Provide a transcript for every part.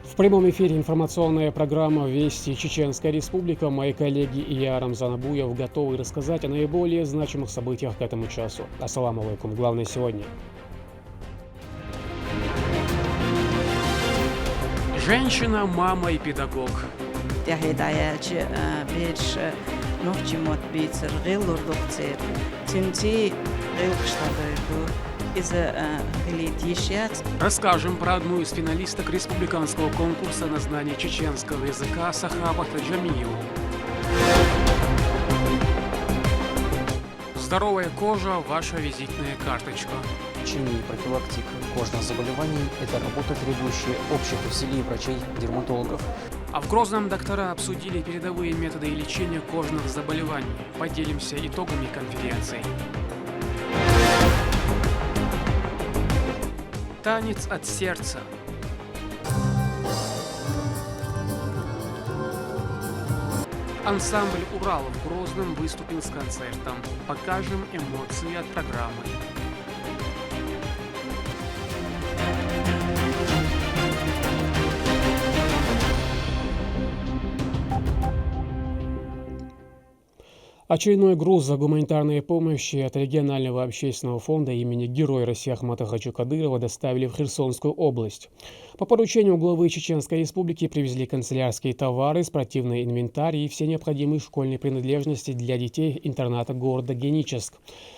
В прямом эфире информационная программа «Вести Чеченская Республика». Мои коллеги и я, Рамзан Абуев, готовы рассказать о наиболее значимых событиях к этому часу. Ассаламу алейкум. Главное сегодня. Женщина, мама и педагог. Расскажем про одну из финалисток республиканского конкурса на знание чеченского языка Сахабат Джамию. Здоровая кожа – ваша визитная карточка. Лечение и профилактика кожных заболеваний – это работа, требующая общих усилий врачей-дерматологов. А в Грозном доктора обсудили передовые методы лечения кожных заболеваний. Поделимся итогами конференции. Танец от сердца. Ансамбль «Урал» в Грозном выступил с концертом. Покажем эмоции от программы. Очередной груз за гуманитарной помощи от регионального общественного фонда имени Героя России Ахмата Хаджи Кадырова доставили в Херсонскую область. По поручению главы Чеченской Республики привезли канцелярские товары, спортивный инвентарь и все необходимые школьные принадлежности для детей интерната города Геническ.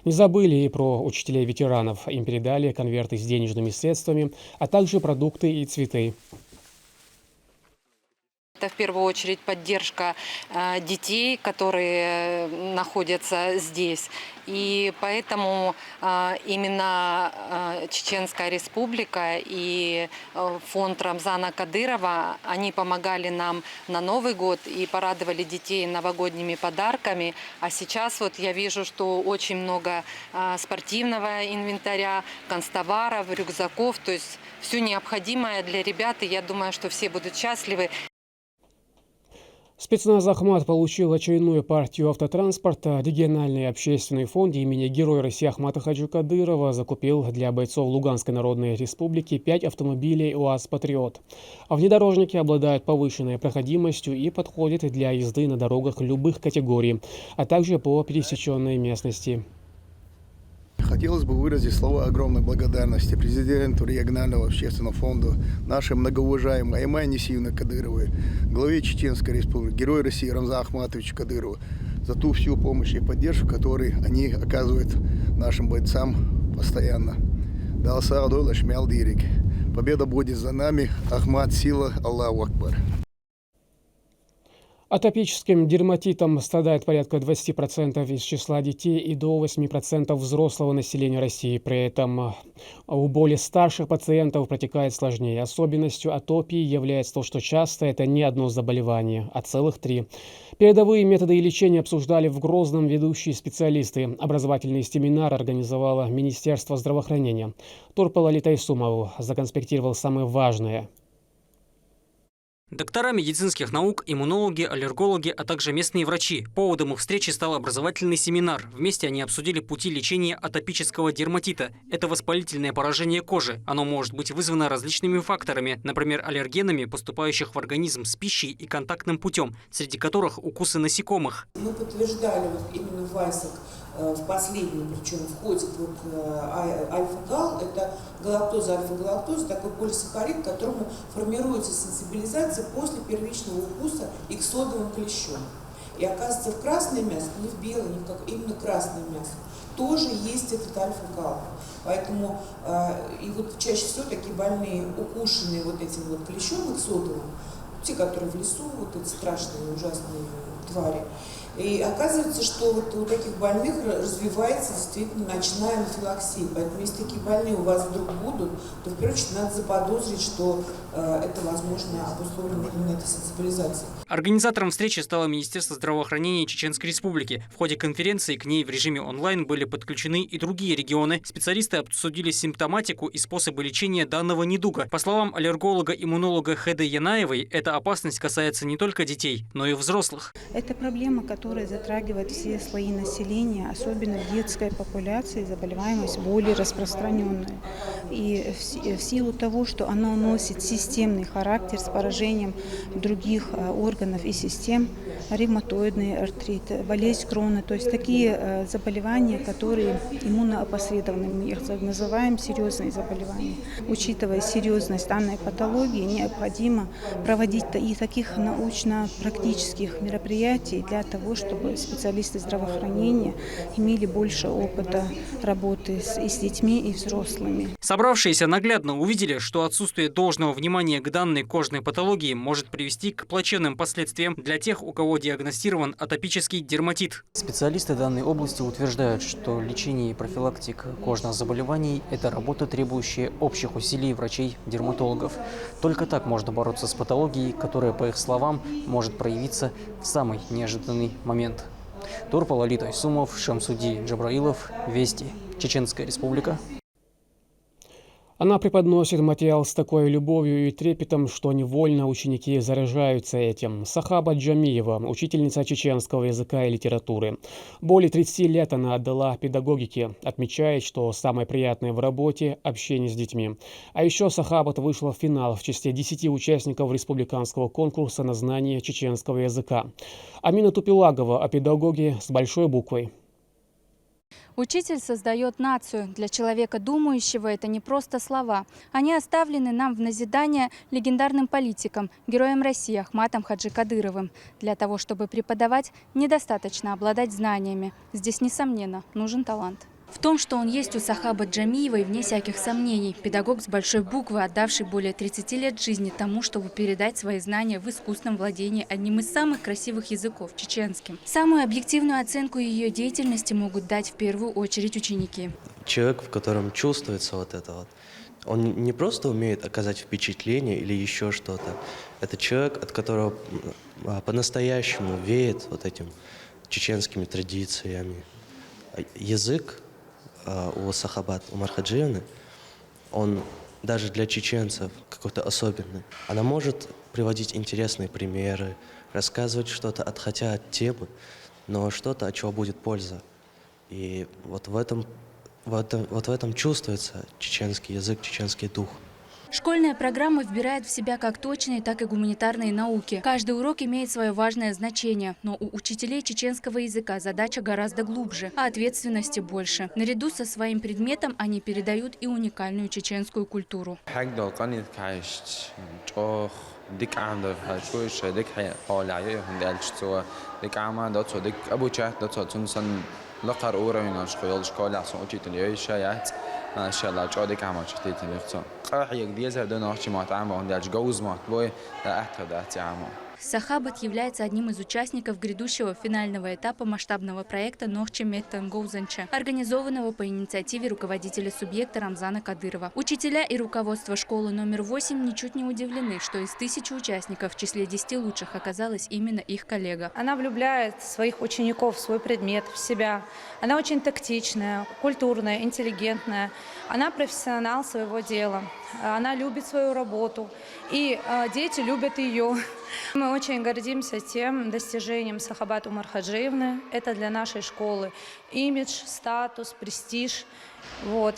Не забыли и про учителей-ветеранов. Им передали конверты с денежными средствами, а также продукты и цветы. Это в первую очередь поддержка детей, которые находятся здесь. И поэтому именно Чеченская Республика и фонд Рамзана Кадырова, они помогали нам на Новый год и порадовали детей новогодними подарками. А сейчас вот я вижу, что очень много спортивного инвентаря, канцтоваров, рюкзаков, то есть все необходимое для ребят, и я думаю, что все будут счастливы. Спецназ «Ахмат» получил очередную партию автотранспорта. Региональный общественный фонд имени Героя России Ахмата Хаджи Кадырова закупил для бойцов Луганской Народной Республики 5 автомобилей УАЗ «Патриот». А внедорожники обладают повышенной проходимостью и подходят для езды на дорогах любых категорий, а также по пересеченной местности. Хотелось бы выразить слова огромной благодарности президенту регионального общественного фонда, нашей многоуважаемой Аймане Несиевне Кадыровой, главе Чеченской Республики, Герою России Рамзану Ахматовичу Кадырову за ту всю помощь и поддержку, которую они оказывают нашим бойцам постоянно. Победа будет за нами. Ахмат, сила, Аллаху Акбар. Атопическим дерматитом страдает порядка 20% из числа детей и до 8% взрослого населения России. При этом у более старших пациентов протекает сложнее. Особенностью атопии является то, что часто это не одно заболевание, а целых 3. Передовые методы лечения обсуждали в Грозном ведущие специалисты. Образовательный семинар организовало Министерство здравоохранения. Турпал Али Тайсумов законспектировал самое важное. Доктора медицинских наук, иммунологи, аллергологи, а также местные врачи. Поводом их встречи стал образовательный семинар. Вместе они обсудили пути лечения атопического дерматита. Это воспалительное поражение кожи. Оно может быть вызвано различными факторами, например, аллергенами, поступающих в организм с пищей и контактным путем, среди которых укусы насекомых. Мы подтверждали именно ВАСик в последнем, причем входит альфа-гал, это галактоза, альфа-галактоза, такой полисахарид, к которому формируется сенсибилизация после первичного укуса иксодовым клещом. И оказывается, в красное мясо, не в белое, не в как, именно красное мясо, тоже есть этот альфа-гал. Поэтому и вот чаще всего такие больные, укушенные вот этим вот клещом иксодовым, те, которые в лесу, вот эти страшные, ужасные твари. И оказывается, что вот у таких больных развивается действительно ночная анафилаксия. Поэтому если такие больные у вас вдруг будут, то в первую очередь надо заподозрить, что это, возможно, обусловлено именно этой сенсибилизацией. Организатором встречи стало Министерство здравоохранения Чеченской Республики. В ходе конференции к ней в режиме онлайн были подключены и другие регионы. Специалисты обсудили симптоматику и способы лечения данного недуга. По словам аллерголога-иммунолога Хеды Янаевой, эта опасность касается не только детей, но и взрослых. Это проблема, которая которая затрагивает все слои населения, особенно в детской популяции заболеваемость более распространенная. И в силу того, что она носит системный характер с поражением других органов и систем, ревматоидный артрит, болезнь Крона, то есть такие заболевания, которые иммуноопосредованы, мы их называем серьезные заболевания. Учитывая серьезность данной патологии, необходимо проводить и таких научно-практических мероприятий для того, чтобы специалисты здравоохранения имели больше опыта работы и с детьми, и взрослыми. Собравшиеся наглядно увидели, что отсутствие должного внимания к данной кожной патологии может привести к плачевным последствиям для тех, у кого диагностирован атопический дерматит. Специалисты данной области утверждают, что лечение и профилактика кожных заболеваний – это работа, требующая общих усилий врачей-дерматологов. Только так можно бороться с патологией, которая, по их словам, может проявиться в самый неожиданный момент. Турпал Алит Айсумов, Шамсуди Джабраилов, Вести, Чеченская Республика. Она преподносит материал с такой любовью и трепетом, что невольно ученики заражаются этим. Сахаба Джамиева, учительница чеченского языка и литературы. Более 30 лет она отдала педагогике. Отмечает, что самое приятное в работе – общение с детьми. А еще Сахабат вышла в финал в числе 10 участников республиканского конкурса на знание чеченского языка. Амина Тупилагова о педагоге с большой буквой. Учитель создает нацию. Для человека думающего это не просто слова. Они оставлены нам в назидание легендарным политикам, героям России Ахматом Хаджи Кадыровым. Для того, чтобы преподавать, недостаточно обладать знаниями. Здесь, несомненно, нужен талант. В том, что он есть у Сахаба Джамиевой, вне всяких сомнений. Педагог с большой буквы, отдавший более 30 лет жизни тому, чтобы передать свои знания в искусном владении одним из самых красивых языков – чеченским. Самую объективную оценку ее деятельности могут дать в первую очередь ученики. Человек, в котором чувствуется вот это вот, он не просто умеет оказать впечатление или еще что-то. Это человек, от которого по-настоящему веет вот этим чеченскими традициями. Язык у Сахабат Умар Хаджиевны, он даже для чеченцев какой-то особенный. Она может приводить интересные примеры, рассказывать что-то, отходя от темы, но что-то, от чего будет польза. И вот в этом чувствуется чеченский язык, чеченский дух. Школьная программа вбирает в себя как точные, так и гуманитарные науки. Каждый урок имеет свое важное значение, но у учителей чеченского языка задача гораздо глубже, а ответственности больше. Наряду со своим предметом они передают и уникальную чеченскую культуру. Сахабат является одним из участников грядущего финального этапа масштабного проекта «Нохче Меттен Гоузенче», организованного по инициативе руководителя субъекта Рамзана Кадырова. Учителя и руководство школы номер 8 ничуть не удивлены, что из 1000 участников в числе 10 лучших оказалась именно их коллега. Она влюбляет своих учеников в свой предмет, в себя. Она очень тактичная, культурная, интеллигентная. Она профессионал своего дела. Она любит свою работу. И дети любят ее. Мы очень гордимся тем достижением Сахабат Умар Хаджиевны. Это для нашей школы имидж, статус, престиж.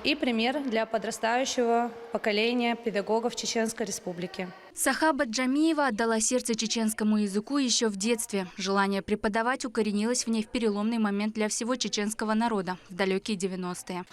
И пример для подрастающего поколения педагогов Чеченской Республики. Сахаба Джамиева отдала сердце чеченскому языку еще в детстве. Желание преподавать укоренилось в ней в переломный момент для всего чеченского народа в далекие 90-е.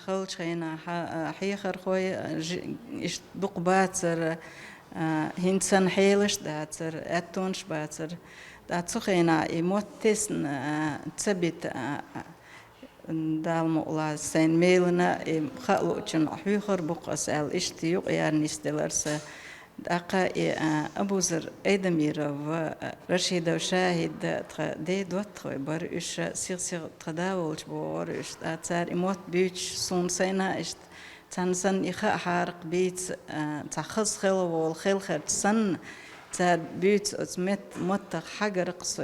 Dalmoqla sen meilna khalochin ahyukhar buqasal ishtiyuq yarnisdelarsa daqa abuzar Aydamirov Rashida Shahid de dotkhoi bar ish sir tadawulch bor ish atsar imot büch sun sena ish tansan ikha harq bit takhas khilwol khilkhat san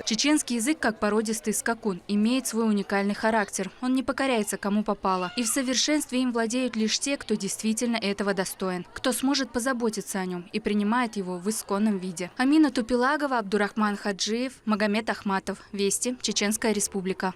Чеченский язык, как породистый скакун, имеет свой уникальный характер. Он не покоряется кому попало. И в совершенстве им владеют лишь те, кто действительно этого достоин, кто сможет позаботиться о нем и принимает его в исконном виде. Амина Тупилагова, Абдурахман Хаджиев, Магомед Ахматов. Вести. Чеченская Республика.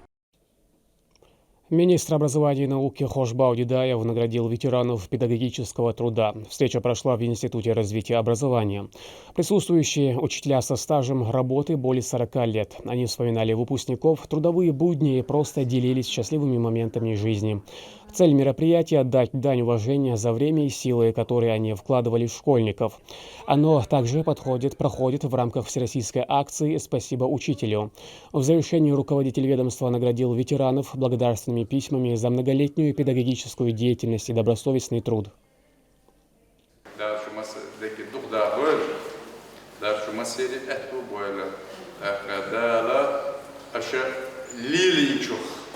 Министр образования и науки Хошбау Дидаев наградил ветеранов педагогического труда. Встреча прошла в Институте развития образования. Присутствующие учителя со стажем работы более 40 лет. Они вспоминали выпускников, трудовые будни и просто делились счастливыми моментами жизни. Цель мероприятия – отдать дань уважения за время и силы, которые они вкладывали в школьников. Оно также проходит в рамках всероссийской акции «Спасибо учителю». В завершении руководитель ведомства наградил ветеранов благодарственными письмами за многолетнюю педагогическую деятельность и добросовестный труд.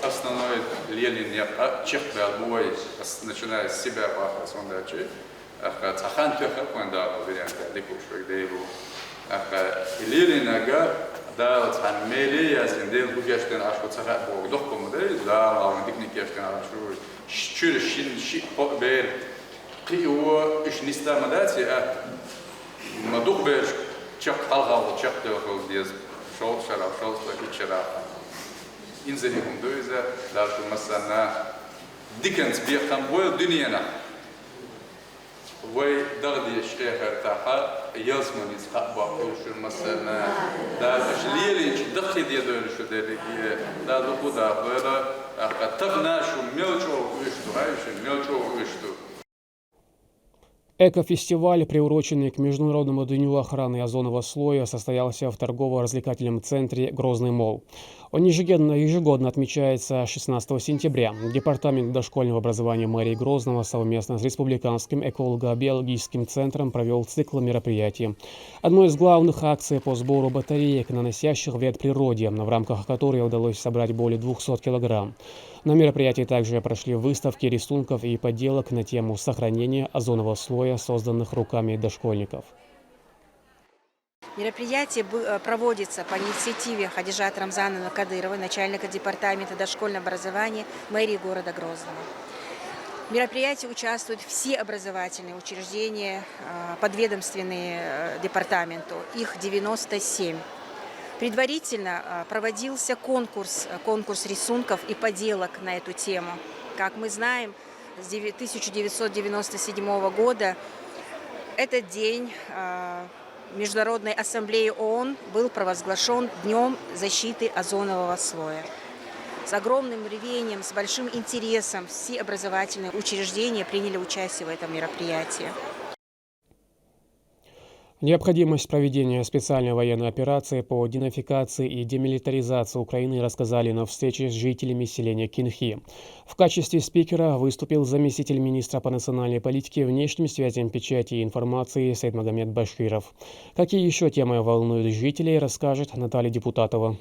Основной линия чех бой, начиная с себя по сондачи, цахан тёха кунда вариант ликушек дейлу, линия да цан мели ясен дейл бугештен ашу цаха бог дохком дей да лавн дикникештен ашу шчур шин бер кио иш нистамадати мадух бер чак халгал чак тёхол диз шол шара шол чара إنزلهم دوزة لارشو مثلا ديكنز بيقام ويل دنيانا وي دغدي الشيخ ارتاحا يزمن يسحق باقوش مثلا دا أشليلي دخل دي دول شو دلقية دا دخو دا ويلا تغنى شو ميلشو ويشتو هاي شو ميلشو ويشتو. Экофестиваль, приуроченный к Международному дню охраны озонового слоя, состоялся в торгово-развлекательном центре «Грозный молл». Он ежегодно отмечается 16 сентября. Департамент дошкольного образования мэрии Грозного совместно с Республиканским эколого-биологическим центром провел цикл мероприятий. Одной из главных акций по сбору батареек, наносящих вред природе, в рамках которой удалось собрать более 200 килограмм. На мероприятии также прошли выставки рисунков и поделок на тему сохранения озонового слоя, созданных руками дошкольников. Мероприятие проводится по инициативе Хадижат Рамзановны Кадыровой, начальника департамента дошкольного образования мэрии города Грозного. В мероприятии участвуют все образовательные учреждения, подведомственные департаменту, их 97. Предварительно проводился конкурс рисунков и поделок на эту тему. Как мы знаем, с 1997 года этот день Международной ассамблеи ООН был провозглашен Днем защиты озонового слоя. С огромным рвением, с большим интересом все образовательные учреждения приняли участие в этом мероприятии. Необходимость проведения специальной военной операции по денацификации и демилитаризации Украины рассказали на встрече с жителями селения Кинхи. В качестве спикера выступил заместитель министра по национальной политике, внешним связям, печати и информации Сейдмагомед Баширов. Какие еще темы волнуют жителей, расскажет Наталья Депутатова.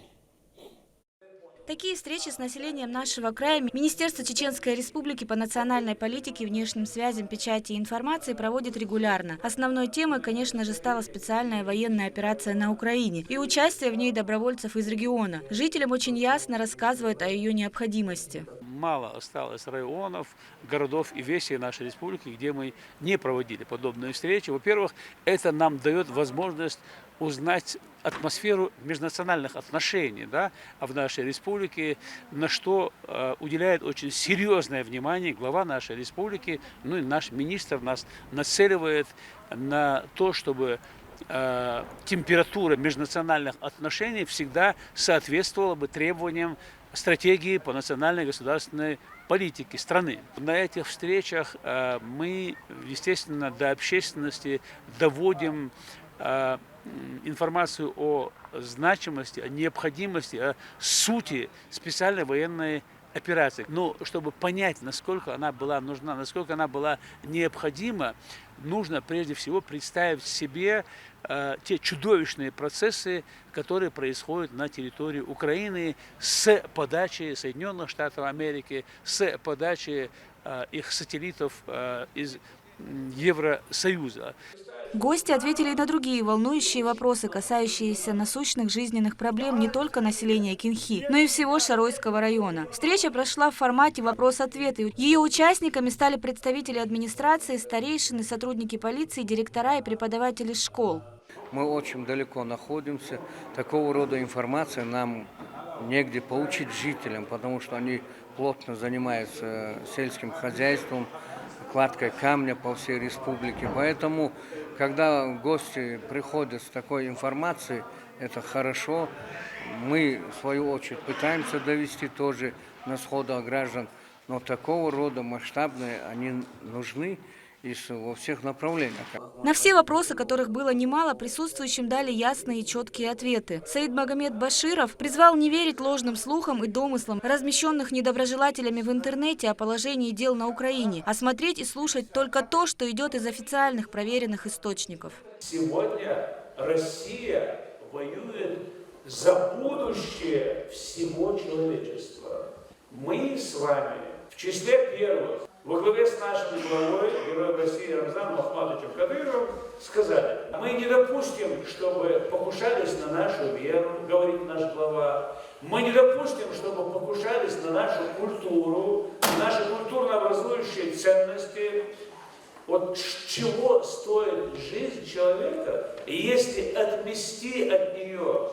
Такие встречи с населением нашего края Министерство Чеченской Республики по национальной политике, внешним связям, печати и информации проводит регулярно. Основной темой, конечно же, стала специальная военная операция на Украине и участие в ней добровольцев из региона. Жителям очень ясно рассказывают о ее необходимости. Мало осталось районов, городов и весей нашей республики, где мы не проводили подобные встречи. Во-первых, это нам дает возможность узнать атмосферу межнациональных отношений, да, в нашей республике, на что уделяет очень серьезное внимание глава нашей республики, ну и наш министр нас нацеливает на то, чтобы температура межнациональных отношений всегда соответствовала бы требованиям стратегии по национальной государственной политике страны. На этих встречах мы, естественно, до общественности доводим информацию о значимости, о необходимости, о сути специальной военной операции. Но чтобы понять, насколько она была нужна, насколько она была необходима, нужно прежде всего представить себе те чудовищные процессы, которые происходят на территории Украины с подачи Соединенных Штатов Америки, с подачи их сателлитов из Евросоюза. Гости ответили и на другие волнующие вопросы, касающиеся насущных жизненных проблем не только населения Кинхи, но и всего Шаройского района. Встреча прошла в формате вопрос-ответ. Ее участниками стали представители администрации, старейшины, сотрудники полиции, директора и преподаватели школ. Мы очень далеко находимся. Такого рода информации нам негде получить жителям, потому что они плотно занимаются сельским хозяйством, кладкой камня по всей республике. Поэтому, когда гости приходят с такой информацией, это хорошо. Мы, в свою очередь, пытаемся довести тоже на сходу граждан, но такого рода масштабные они нужны во всех направлениях. На все вопросы, которых было немало, присутствующим дали ясные и четкие ответы. Саид Магомед Баширов призвал не верить ложным слухам и домыслам, размещенных недоброжелателями в интернете о положении дел на Украине, а смотреть и слушать только то, что идет из официальных проверенных источников. Сегодня Россия воюет за будущее всего человечества. Мы с вами в числе первых во главе с нашим главой, героем России Рамзаном Ахматовичем Кадыровым, сказали: мы не допустим, чтобы покушались на нашу веру, говорит наш глава. Мы не допустим, чтобы покушались на нашу культуру, наши культурно-образующие ценности. Вот чего стоит жизнь человека, если отмести от нее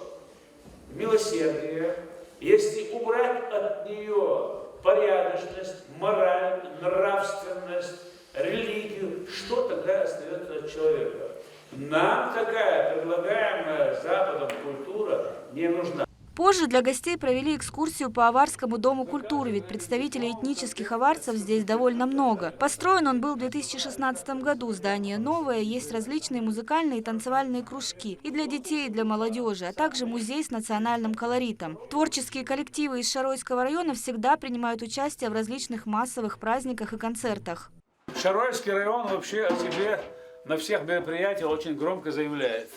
милосердие, если убрать от нее порядочность, мораль, нравственность, религию, что тогда остается от человека? Нам такая предлагаемая Западом культура не нужна. Позже для гостей провели экскурсию по Аварскому дому культуры, ведь представителей этнических аварцев здесь довольно много. Построен он был в 2016 году. Здание новое, есть различные музыкальные и танцевальные кружки и для детей, и для молодежи, а также музей с национальным колоритом. Творческие коллективы из Шаройского района всегда принимают участие в различных массовых праздниках и концертах. Шаройский район вообще о себе на всех мероприятиях очень громко заявляет.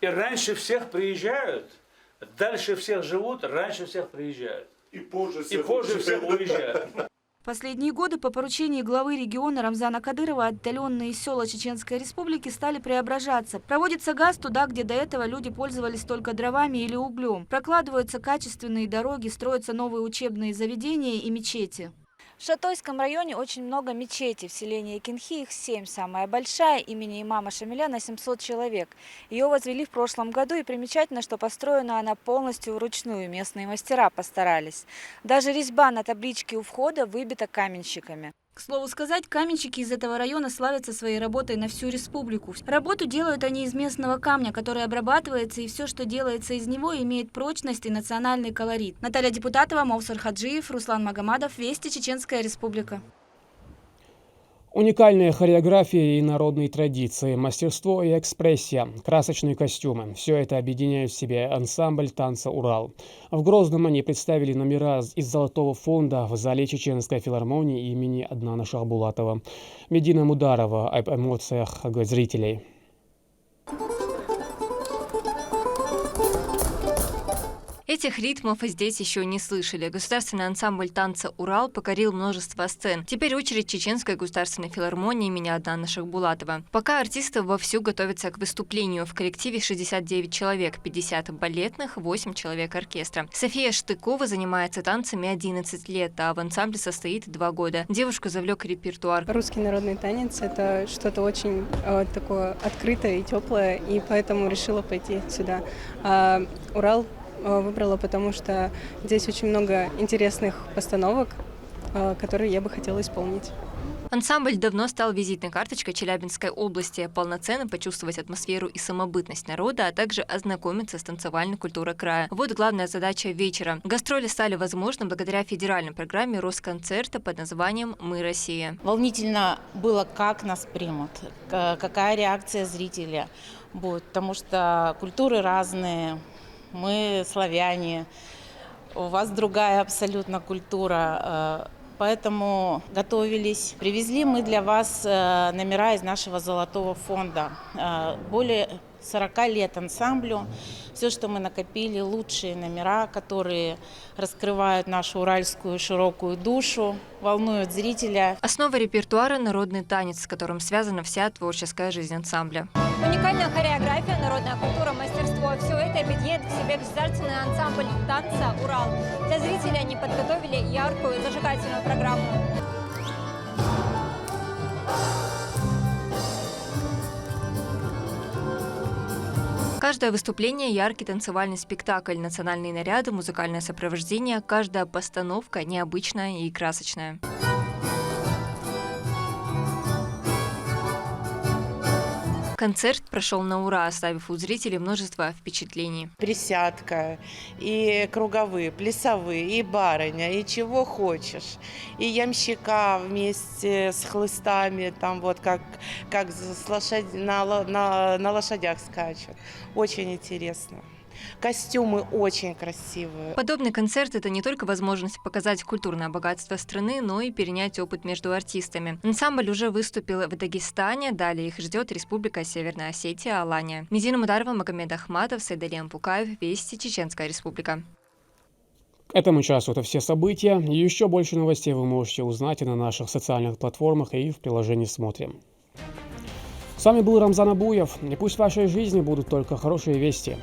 И раньше всех приезжают, дальше всех живут, раньше всех приезжают. И позже всех уезжают. В последние годы по поручению главы региона Рамзана Кадырова отдаленные села Чеченской Республики стали преображаться. Проводится газ туда, где до этого люди пользовались только дровами или углем. Прокладываются качественные дороги, строятся новые учебные заведения и мечети. В Шатойском районе очень много мечетей. В селении Кинхи их 7. Самая большая имени имама Шамиля на 700 человек. Ее возвели в прошлом году, и примечательно, что построена она полностью вручную. Местные мастера постарались. Даже резьба на табличке у входа выбита каменщиками. К слову сказать, каменщики из этого района славятся своей работой на всю республику. Работу делают они из местного камня, который обрабатывается, и все, что делается из него, имеет прочность и национальный колорит. Наталья Депутатова, Мовсар Хаджиев, Руслан Магомадов, Вести, Чеченская Республика. Уникальная хореография и народные традиции, мастерство и экспрессия, красочные костюмы – все это объединяет в себе ансамбль танца «Урал». В Грозном они представили номера из Золотого фонда в зале Чеченской филармонии имени Аднана Шахбулатова. Медина Мударова об эмоциях зрителей. Этих ритмов здесь еще не слышали. Государственный ансамбль танца «Урал» покорил множество сцен. Теперь очередь Чеченской государственной филармонии имени Аднана Шахбулатова. Пока артисты вовсю готовятся к выступлению. В коллективе 69 человек, 50 балетных, 8 человек оркестра. София Штыкова занимается танцами 11 лет, а в ансамбле состоит 2 года. Девушку завлек репертуар. Русский народный танец – это что-то очень такое открытое и теплое, и поэтому решила пойти сюда. «Урал» выбрала, потому что здесь очень много интересных постановок, которые я бы хотела исполнить. Ансамбль давно стал визитной карточкой Челябинской области. Полноценно почувствовать атмосферу и самобытность народа, а также ознакомиться с танцевальной культурой края. Вот главная задача вечера. Гастроли стали возможны благодаря федеральной программе Росконцерта под названием «Мы Россия». Волнительно было, как нас примут, какая реакция зрителя будет, потому что культуры разные. Мы славяне, у вас другая абсолютно культура, поэтому готовились. Привезли мы для вас номера из нашего Золотого фонда. Более 40 лет ансамблю. Все, что мы накопили, лучшие номера, которые раскрывают нашу уральскую широкую душу, волнуют зрителя. Основа репертуара – народный танец, с которым связана вся творческая жизнь ансамбля. Уникальная хореография, народная культура, мастерство – все это объединяет в себе государственный ансамбль танца «Урал». Для зрителей они подготовили яркую зажигательную программу. Каждое выступление – яркий танцевальный спектакль, национальные наряды, музыкальное сопровождение, каждая постановка необычная и красочная. Концерт прошел на ура, оставив у зрителей множество впечатлений. Присядка, и круговые, плясовые, и барыня, и чего хочешь. И ямщика вместе с хлыстами, там вот как на лошадях скачут. Очень интересно. Костюмы очень красивые. Подобный концерт – это не только возможность показать культурное богатство страны, но и перенять опыт между артистами. Ансамбль уже выступил в Дагестане, далее их ждет Республика Северная Осетия, Алания. Медина Мударова, Магомед Ахматов, Сайдалиан Пукаев, Вести, Чеченская Республика. К этому часу это все события. И еще больше новостей вы можете узнать и на наших социальных платформах, и в приложении «Смотрим». С вами был Рамзан Абуев. И пусть в вашей жизни будут только хорошие вести.